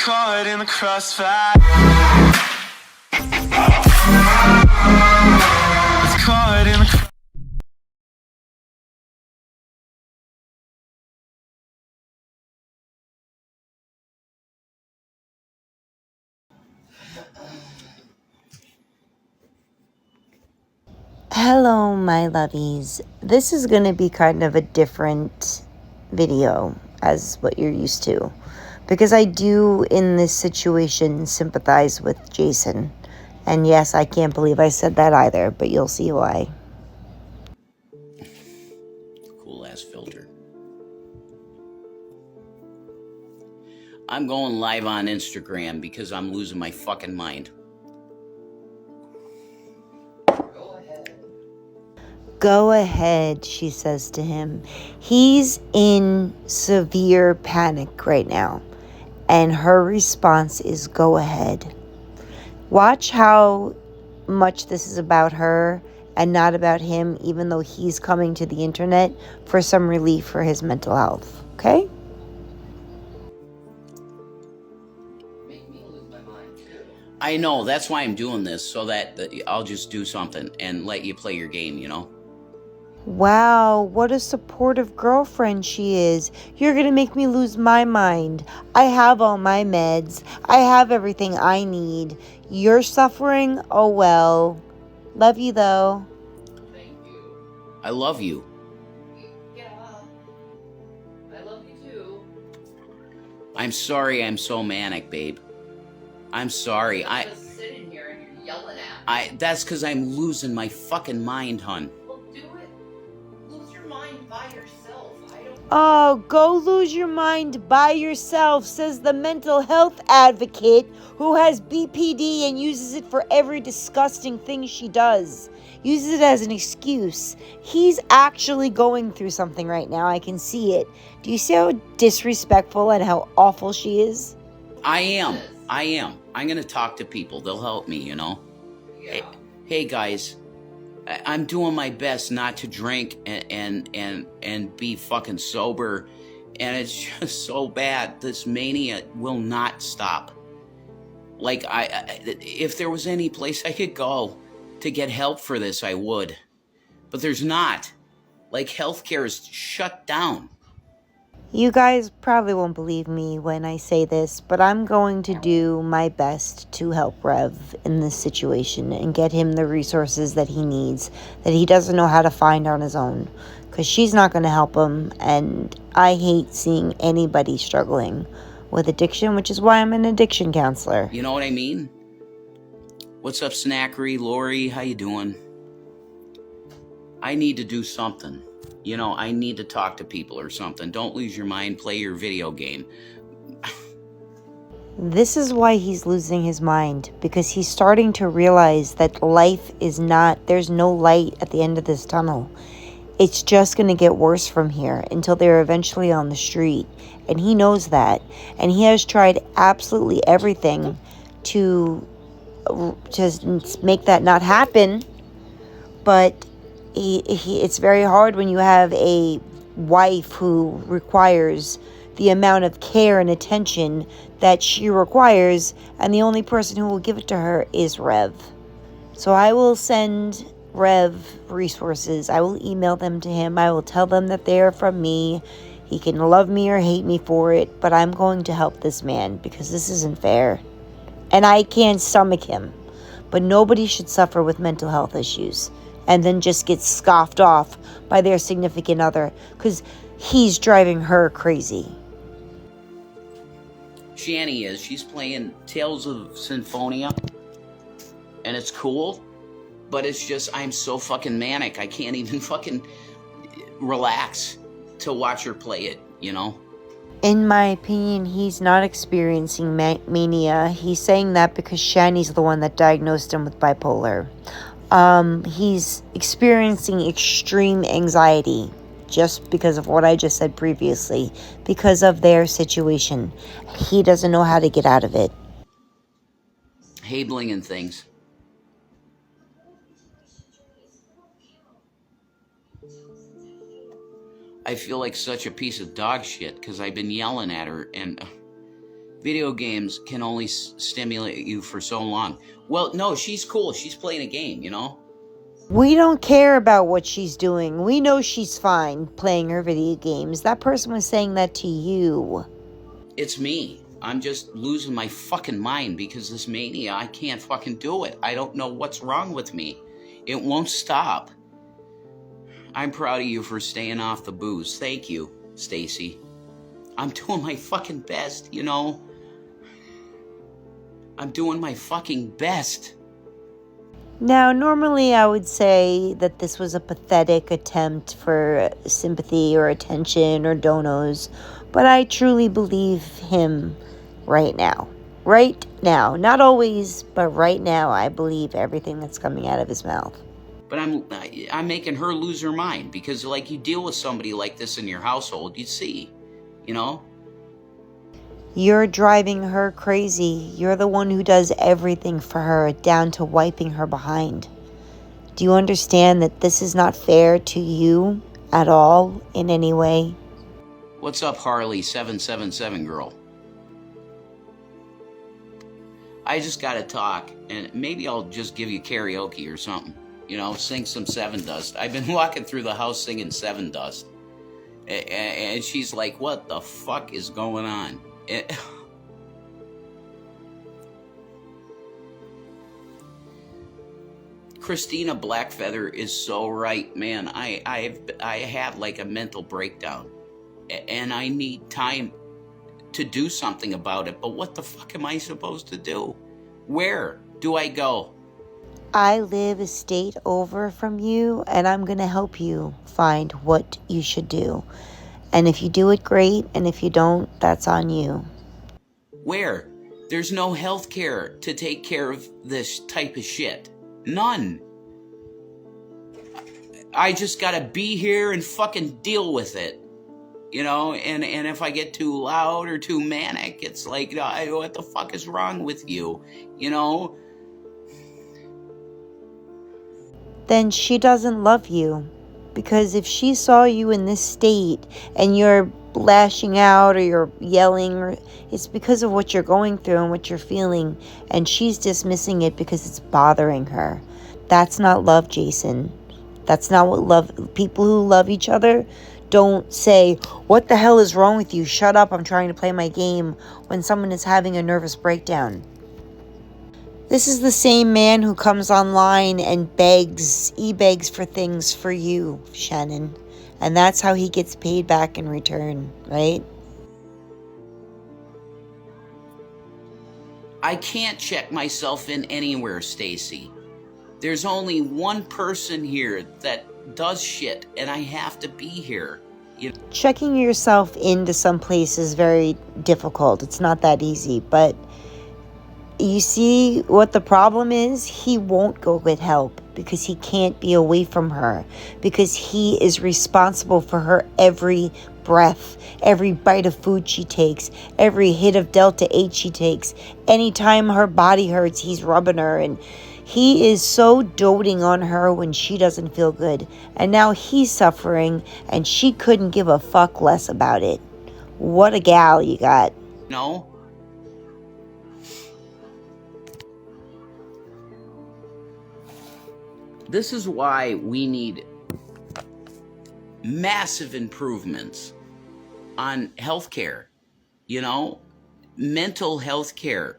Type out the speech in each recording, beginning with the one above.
caught in the crossfire. It's caught in the Hello, my loveys. This is going to be kind of a different video as what you're used to, because I do, in this situation, sympathize with Jason. And yes, I can't believe I said that either, but you'll see why. Cool ass filter. I'm going live on Instagram because I'm losing my fucking mind. Go ahead, she says to him. He's in severe panic right now, and her response is go ahead. Watch how much this is about her and not about him, even though he's coming to the internet for some relief for his mental health, okay? I know, that's why I'm doing this, so that I'll just do something and let you play your game, you know? Wow, what a supportive girlfriend she is. You're gonna make me lose my mind. I have all my meds. I have everything I need. You're suffering? Oh well. Love you though. Thank you. I love you. Yeah. I love you too. I'm sorry I'm so manic, babe. I'm sorry. You're just sitting here and you're yelling at me. That's because I'm losing my fucking mind, hun. Well, do it. Lose your mind by yourself. I don't. Oh, go lose your mind by yourself, says the mental health advocate who has BPD and uses it for every disgusting thing she does. Uses it as an excuse. He's actually going through something right now. I can see it. Do you see how disrespectful and how awful she is? I am. I'm going to talk to people. They'll help me, you know? Yeah. Hey guys, I'm doing my best not to drink and be fucking sober, and it's just so bad. This mania will not stop. Like, if there was any place I could go to get help for this, I would. But there's not. Like, healthcare is shut down. You guys probably won't believe me when I say this, but I'm going to do my best to help Rev in this situation and get him the resources that he needs, that he doesn't know how to find on his own, because she's not going to help him, and I hate seeing anybody struggling with addiction, which is why I'm an addiction counselor. You know what I mean? What's up, Snackery? Lori, how you doing? I need to do something. You know, I need to talk to people or something. Don't lose your mind. Play your video game. This is why he's losing his mind, because he's starting to realize that life is not, there's no light at the end of this tunnel. It's just going to get worse from here until they're eventually on the street. And he knows that. And he has tried absolutely everything to make that not happen. But it's very hard when you have a wife who requires the amount of care and attention that she requires, and the only person who will give it to her is Rev. So I will send Rev resources. I will email them to him. I will tell them that they are from me. He can love me or hate me for it, but I'm going to help this man because this isn't fair. And I can't stomach him. But nobody should suffer with mental health issues and then just get scoffed off by their significant other because he's driving her crazy. Shanny is. She's playing Tales of Symphonia, and it's cool, but it's just, I'm so fucking manic. I can't even fucking relax to watch her play it, you know? In my opinion, he's not experiencing mania. He's saying that because Shanny's the one that diagnosed him with bipolar. He's experiencing extreme anxiety just because of what I just said previously, because of their situation. He doesn't know how to get out of it. Habling and things. I feel like such a piece of dog shit because I've been yelling at her, and Video games can only stimulate you for so long. Well, no, she's cool. She's playing a game, you know? We don't care about what she's doing. We know she's fine playing her video games. That person was saying that to you. It's me. I'm just losing my fucking mind because this mania, I can't fucking do it. I don't know what's wrong with me. It won't stop. I'm proud of you for staying off the booze. Thank you, Stacy. I'm doing my fucking best, you know? I'm doing my fucking best. Now, normally I would say that this was a pathetic attempt for sympathy or attention or donos, but I truly believe him right now. Right now. Not always, but right now I believe everything that's coming out of his mouth. But I'm making her lose her mind because, like, you deal with somebody like this in your household, you see, you know? You're driving her crazy. You're the one who does everything for her, down to wiping her behind. Do you understand that this is not fair to you at all in any way? What's up, Harley 777 girl? I just gotta talk, and maybe I'll just give you karaoke or something. You know, sing some Seven Dust. I've been walking through the house singing Seven Dust. And she's like, what the fuck is going on? Christina Blackfeather is so right, man. I have like a mental breakdown. And I need time to do something about it. But what the fuck am I supposed to do? Where do I go? I live a state over from you, and I'm going to help you find what you should do. And if you do it, great. And if you don't, that's on you. Where? There's no health care to take care of this type of shit. None. I just gotta be here and fucking deal with it. You know, and if I get too loud or too manic, it's like, what the fuck is wrong with you? You know? Then she doesn't love you. Because if she saw you in this state and you're lashing out or you're yelling, it's because of what you're going through and what you're feeling. And she's dismissing it because it's bothering her. That's not love, Jason. That's not what love... People who love each other don't say, what the hell is wrong with you? Shut up, I'm trying to play my game, when someone is having a nervous breakdown. This is the same man who comes online and begs for things for you, Shannon. And that's how he gets paid back in return, right? I can't check myself in anywhere, Stacy. There's only one person here that does shit, and I have to be here. You know? Checking yourself into some place is very difficult. It's not that easy, but you see what the problem is? He won't go get help because he can't be away from her, because he is responsible for her every breath, every bite of food she takes, every hit of Delta 8 she takes. Anytime her body hurts, he's rubbing her, and he is so doting on her when she doesn't feel good. And now he's suffering, and she couldn't give a fuck less about it. What a gal you got. No. This is why we need massive improvements on healthcare, you know, mental health care.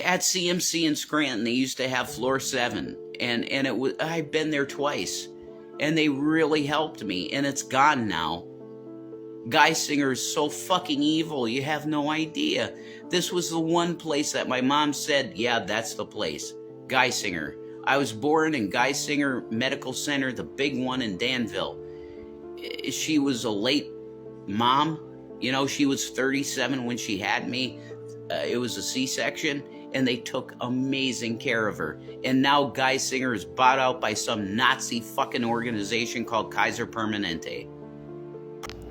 At CMC in Scranton, they used to have floor 7, and it was, I've been there twice, and they really helped me, and it's gone now. Geisinger is so fucking evil, you have no idea. This was the one place that my mom said, yeah, that's the place, Geisinger. I was born in Geisinger Medical Center, the big one in Danville. She was a late mom. You know, she was 37 when she had me. It was a C-section, and they took amazing care of her. And now Geisinger is bought out by some Nazi fucking organization called Kaiser Permanente.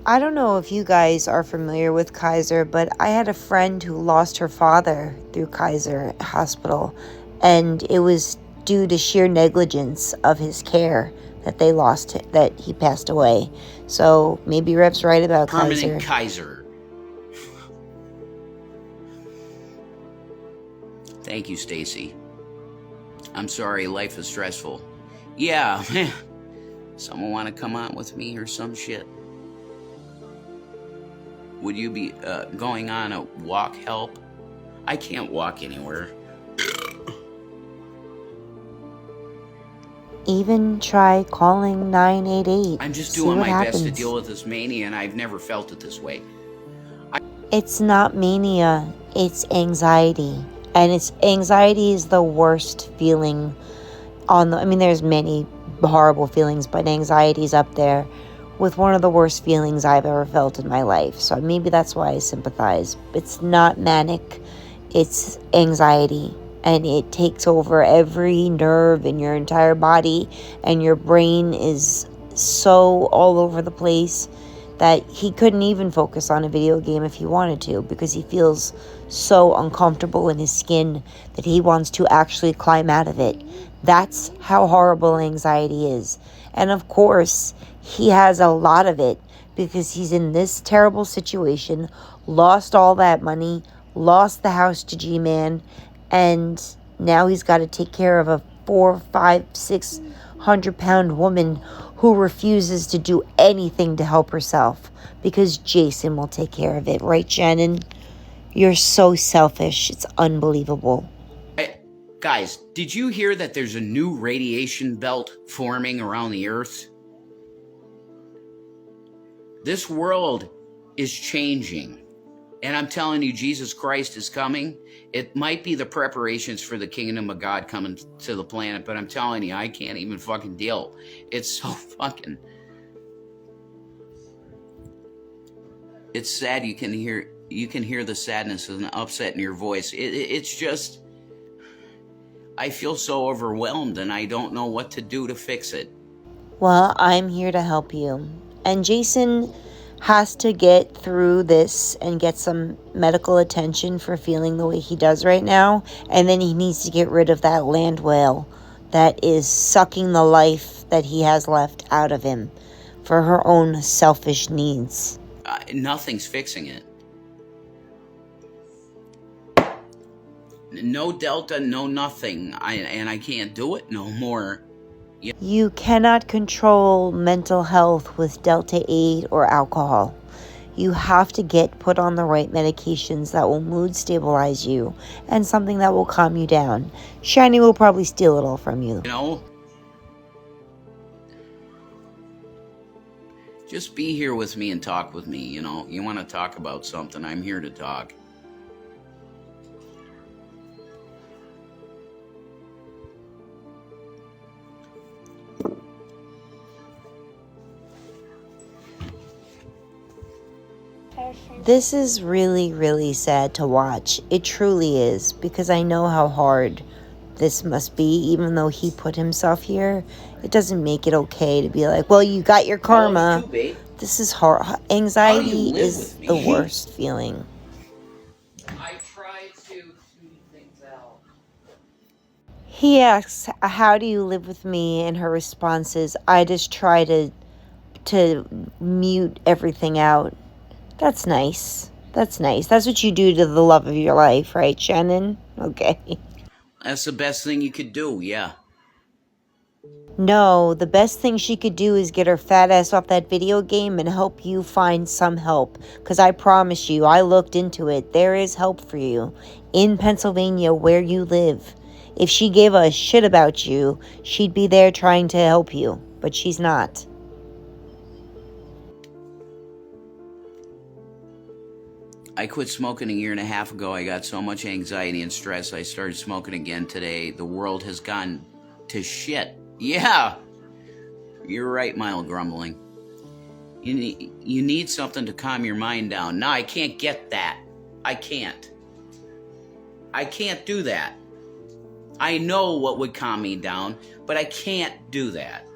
I don't know if you guys are familiar with Kaiser, but I had a friend who lost her father through Kaiser Hospital, and it was due to sheer negligence of his care that he passed away. So maybe Rev's right about Permanent Kaiser. Kaiser. Thank you, Stacy. I'm sorry, life is stressful. Yeah, man. Someone want to come on with me or some shit? Would you be going on a walk help? I can't walk anywhere. Even try calling 988. I'm just See doing what my best to happens. deal with this mania, and I've never felt it this way. It's not mania, it's anxiety. And anxiety is the worst feeling there's many horrible feelings, but anxiety's up there with one of the worst feelings I've ever felt in my life. So maybe that's why I sympathize. It's not manic, it's anxiety. And it takes over every nerve in your entire body, and your brain is so all over the place that he couldn't even focus on a video game if he wanted to, because he feels so uncomfortable in his skin that he wants to actually climb out of it. That's how horrible anxiety is. And of course, he has a lot of it because he's in this terrible situation, lost all that money, lost the house to G-Man, and now he's got to take care of a 400, 500, 600-pound woman who refuses to do anything to help herself because Jason will take care of it. Right, Shannon? You're so selfish. It's unbelievable. Guys, did you hear that there's a new radiation belt forming around the Earth? This world is changing. And I'm telling you, Jesus Christ is coming. It might be the preparations for the kingdom of God coming to the planet, but I'm telling you, I can't even fucking deal. It's so fucking... It's sad. You can hear the sadness and the upset in your voice. It's just... I feel so overwhelmed and I don't know what to do to fix it. Well, I'm here to help you. And Jason has to get through this and get some medical attention for feeling the way he does right now. And then he needs to get rid of that land whale that is sucking the life that he has left out of him for her own selfish needs. Nothing's fixing it. No Delta, no nothing. And I can't do it no more. You cannot control mental health with Delta 8 or alcohol. You have to get put on the right medications that will mood stabilize you and something that will calm you down. Shiny will probably steal it all from you. You know? Just be here with me and talk with me, you know? You want to talk about something, I'm here to talk. This is really, really sad to watch. It truly is, because I know how hard this must be. Even though he put himself here, it doesn't make it okay to be like, well, you got your karma. This is hard. Anxiety is the worst feeling. I tried to smooth things out. He asks, how do you live with me? And her response is, I just try to mute everything out. That's nice. That's nice. That's what you do to the love of your life, right, Shannon? Okay. That's the best thing you could do, yeah. No, the best thing she could do is get her fat ass off that video game and help you find some help. Because I promise you, I looked into it. There is help for you in Pennsylvania where you live. If she gave a shit about you, she'd be there trying to help you. But she's not. I quit smoking a year and a half ago. I got so much anxiety and stress. I started smoking again today. The world has gone to shit. Yeah. You're right, mild grumbling. You need something to calm your mind down. No, I can't get that. I can't. I can't do that. I know what would calm me down, but I can't do that.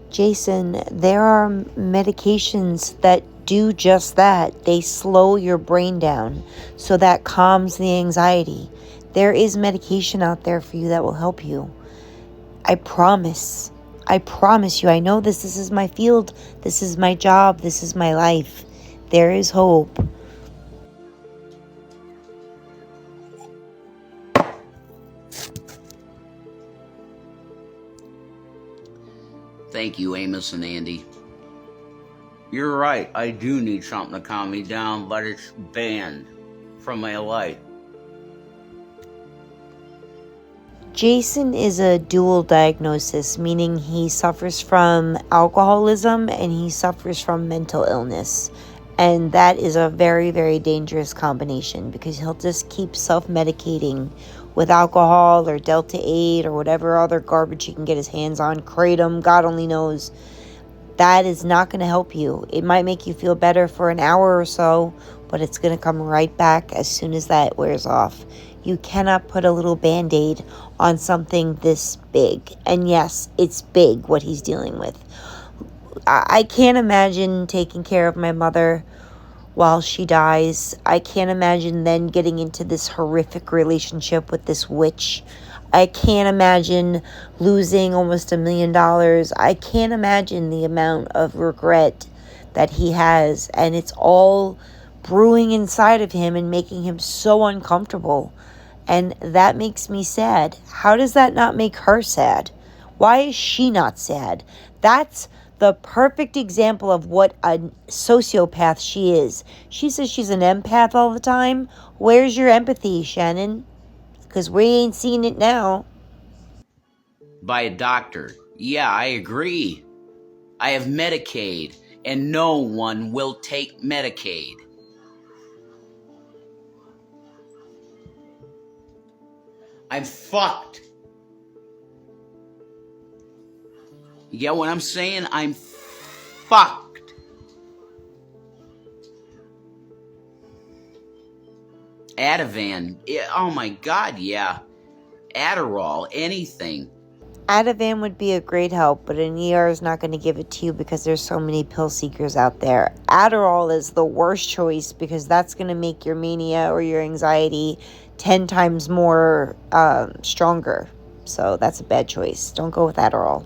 Jason, there are medications that do just that. They slow your brain down, so that calms the anxiety. There is medication out there for you that will help you. I promise. I promise you. I know this is my field. This is my job. This is my life. There is hope. Thank you, Amos and Andy. You're right, I do need something to calm me down, but it's banned from my life. Jason is a dual diagnosis, meaning he suffers from alcoholism and he suffers from mental illness. And that is a very, very dangerous combination because he'll just keep self-medicating with alcohol or Delta 8 or whatever other garbage he can get his hands on, kratom, God only knows. That is not going to help you. It might make you feel better for an hour or so, but it's going to come right back as soon as that wears off. You cannot put a little Band-Aid on something this big. And yes, it's big what he's dealing with. I can't imagine taking care of my mother while she dies. I can't imagine then getting into this horrific relationship with this witch. I can't imagine losing almost $1 million. I can't imagine the amount of regret that he has. And it's all brewing inside of him and making him so uncomfortable. And that makes me sad. How does that not make her sad? Why is she not sad? That's the perfect example of what a sociopath she is. She says she's an empath all the time. Where's your empathy, Shannon? Because we ain't seen it now. By a doctor. Yeah, I agree. I have Medicaid, and no one will take Medicaid. I'm fucked. You get what I'm saying? I'm fucked. Ativan. Yeah, oh my God, yeah. Adderall, anything. Ativan would be a great help, but an ER is not going to give it to you because there's so many pill seekers out there. Adderall is the worst choice because that's going to make your mania or your anxiety 10 times more stronger. So that's a bad choice. Don't go with Adderall.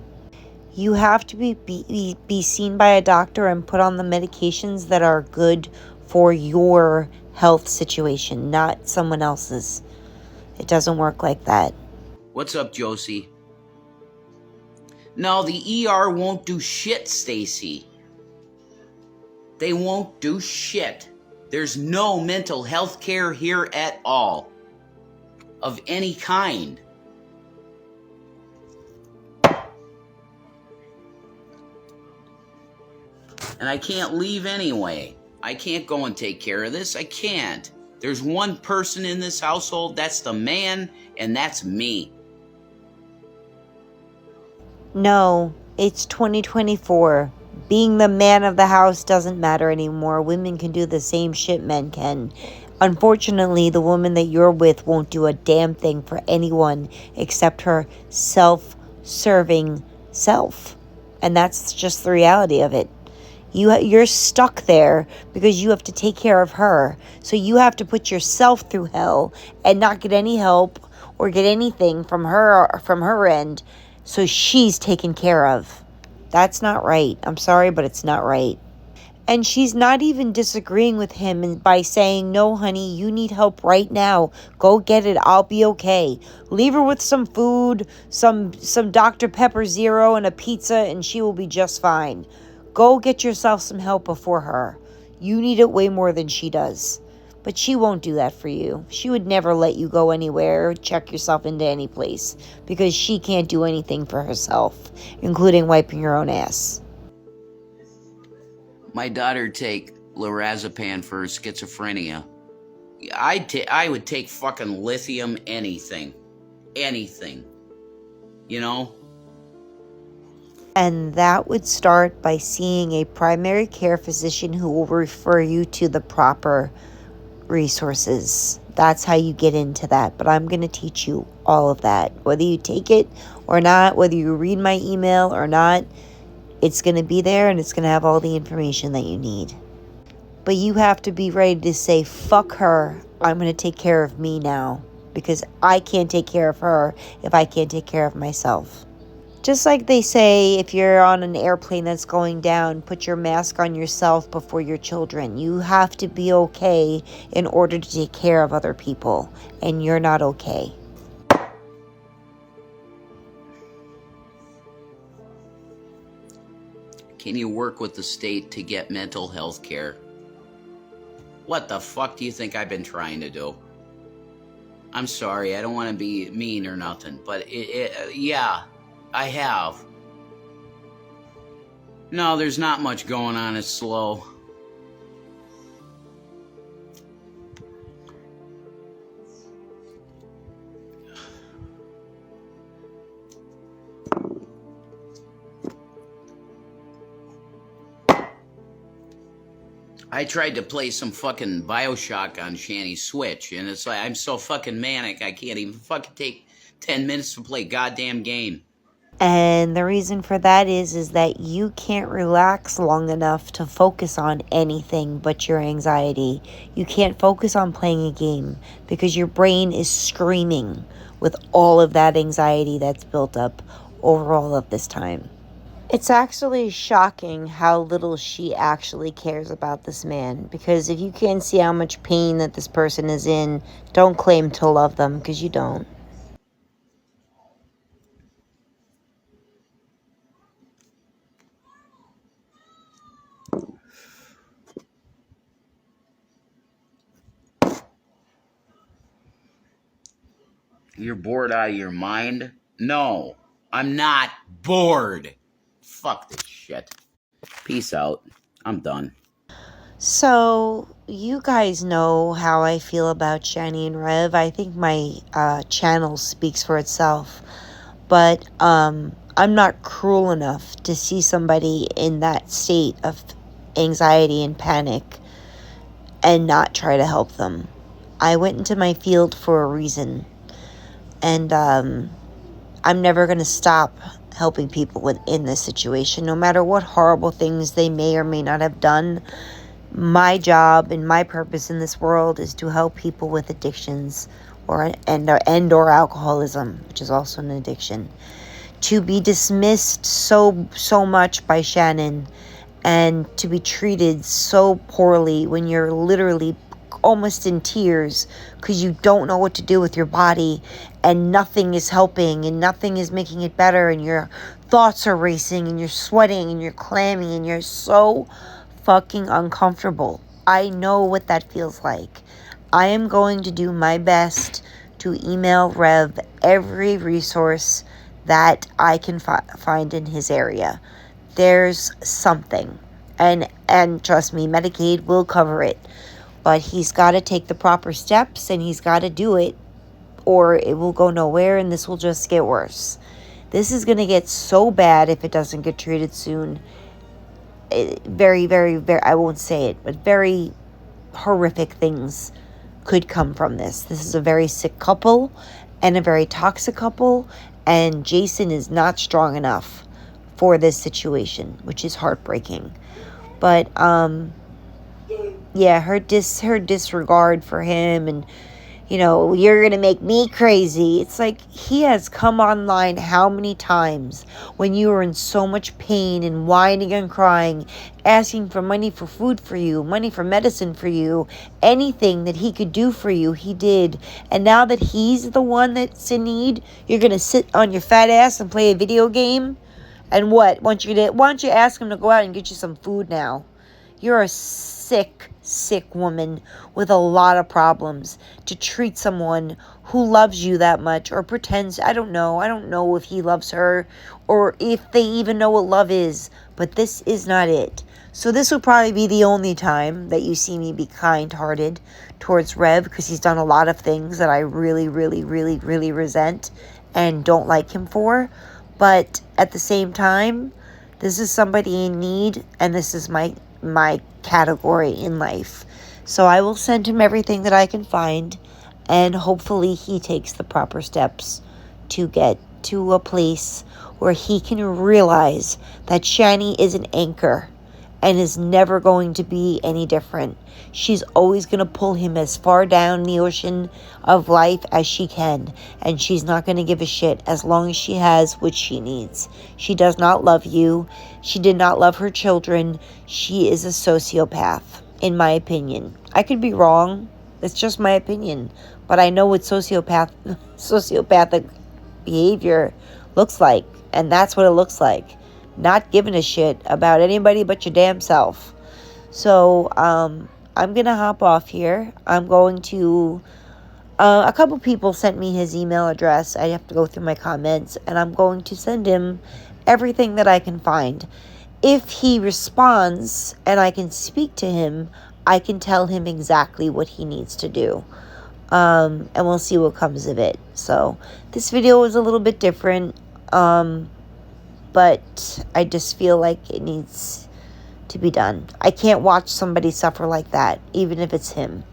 You have to be seen by a doctor and put on the medications that are good for your health situation, not someone else's. It doesn't work like that. What's up, Josie? No, the ER won't do shit, Stacy. They won't do shit. There's no mental health care here at all. Of any kind. And I can't leave anyway. I can't go and take care of this. I can't. There's one person in this household, that's the man, and that's me. No, it's 2024. Being the man of the house doesn't matter anymore. Women can do the same shit men can. Unfortunately, the woman that you're with won't do a damn thing for anyone except her self-serving self. And that's just the reality of it. You're stuck there because you have to take care of her. So you have to put yourself through hell and not get any help or get anything from her end. So she's taken care of. That's not right. I'm sorry, but it's not right. And she's not even disagreeing with him by saying, no, honey, you need help right now. Go get it. I'll be okay. Leave her with some food, some Dr. Pepper Zero and a pizza, and she will be just fine. Go get yourself some help before her. You need it way more than she does. But she won't do that for you. She would never let you go anywhere or check yourself into any place because she can't do anything for herself, including wiping her own ass. My daughter take lorazepam for her schizophrenia. I would take fucking lithium, anything. Anything. You know? And that would start by seeing a primary care physician who will refer you to the proper resources. That's how you get into that. But I'm going to teach you all of that. Whether you take it or not, whether you read my email or not, it's going to be there and it's going to have all the information that you need. But you have to be ready to say, fuck her. I'm going to take care of me now. Because I can't take care of her if I can't take care of myself. Just like they say, if you're on an airplane that's going down, put your mask on yourself before your children. You have to be okay in order to take care of other people. And you're not okay. can you work with the state to get mental health care? What the fuck do you think I've been trying to do? I'm sorry, I don't want to be mean or nothing, but yeah, I have. No, there's not much going on. It's slow. I tried to play some fucking Bioshock on Shanny's Switch, and it's like, I'm so fucking manic, I can't even fucking take 10 minutes to play a goddamn game. And the reason for that is that you can't relax long enough to focus on anything but your anxiety. You can't focus on playing a game because your brain is screaming with all of that anxiety that's built up over all of this time. It's actually shocking how little she actually cares about this man, because if you can't see how much pain that this person is in, don't claim to love them, because you don't. You're bored out of your mind? No, I'm not bored. Fuck this shit. Peace out. I'm done. So, you guys know how I feel about Shanny and Rev. I think my channel speaks for itself. But I'm not cruel enough to see somebody in that state of anxiety and panic and not try to help them. I went into my field for a reason. And I'm never going to stop helping people in this situation, no matter what horrible things they may or may not have done. My job and my purpose in this world is to help people with addictions or alcoholism, which is also an addiction. To be dismissed so much by Shannon and to be treated so poorly when you're literally almost in tears because you don't know what to do with your body and nothing is helping and nothing is making it better and your thoughts are racing and you're sweating and you're clammy and you're so fucking uncomfortable. I know what that feels like. I am going to do my best to email Rev every resource that I can find in his area. There's something. And trust me, Medicaid will cover it. But he's got to take the proper steps and he's got to do it or it will go nowhere and this will just get worse. This is going to get so bad if it doesn't get treated soon. Very, very, very, I won't say it, but very horrific things could come from this. This is a very sick couple and a very toxic couple, and Jason is not strong enough for this situation, which is heartbreaking. But yeah, her disregard for him and, you know, you're going to make me crazy. It's like he has come online how many times when you were in so much pain and whining and crying, asking for money for food for you, money for medicine for you, anything that he could do for you, he did. And now that he's the one that's in need, you're going to sit on your fat ass and play a video game? And what? Why don't you ask him to go out and get you some food now? You're a sick woman with a lot of problems to treat someone who loves you that much or pretends. I don't know if he loves her or if they even know what love is, but this is not it. So this will probably be the only time that you see me be kind-hearted towards Rev, because he's done a lot of things that I really, really, really, really resent and don't like him for. But at the same time, this is somebody in need, and this is my category in life. So I will send him everything that I can find, and hopefully he takes the proper steps to get to a place where he can realize that Shanny is an anchor and is never going to be any different. She's always going to pull him as far down the ocean of life as she can, and she's not going to give a shit as long as she has what she needs. She does not love you. She did not love her children. She is a sociopath, in my opinion. I could be wrong. It's just my opinion. But I know what sociopathic behavior looks like, and that's what it looks like. not giving a shit about anybody but your damn self. So, I'm going to hop off here. I'm going to... a couple people sent me his email address. I have to go through my comments, and I'm going to send him everything that I can find. If he responds and I can speak to him, I can tell him exactly what he needs to do. And we'll see what comes of it. So this video was a little bit different, but I just feel like it needs to be done. I can't watch somebody suffer like that, even if it's him.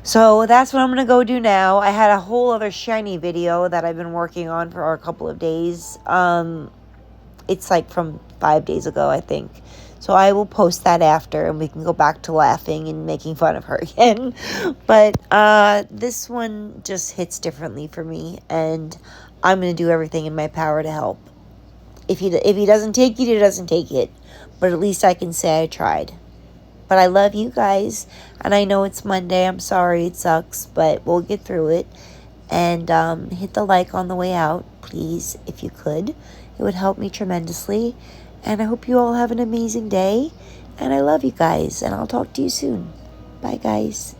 So that's what I'm going to go do now. I had a whole other Shiny video that I've been working on for a couple of days. It's like from 5 days ago, I think. So I will post that after, and we can go back to laughing and making fun of her again. But this one just hits differently for me, and I'm going to do everything in my power to help. If he doesn't take it, he doesn't take it. But at least I can say I tried. But I love you guys, and I know it's Monday. I'm sorry it sucks, but we'll get through it. And hit the like on the way out, please, if you could. It would help me tremendously. And I hope you all have an amazing day. And I love you guys, and I'll talk to you soon. Bye, guys.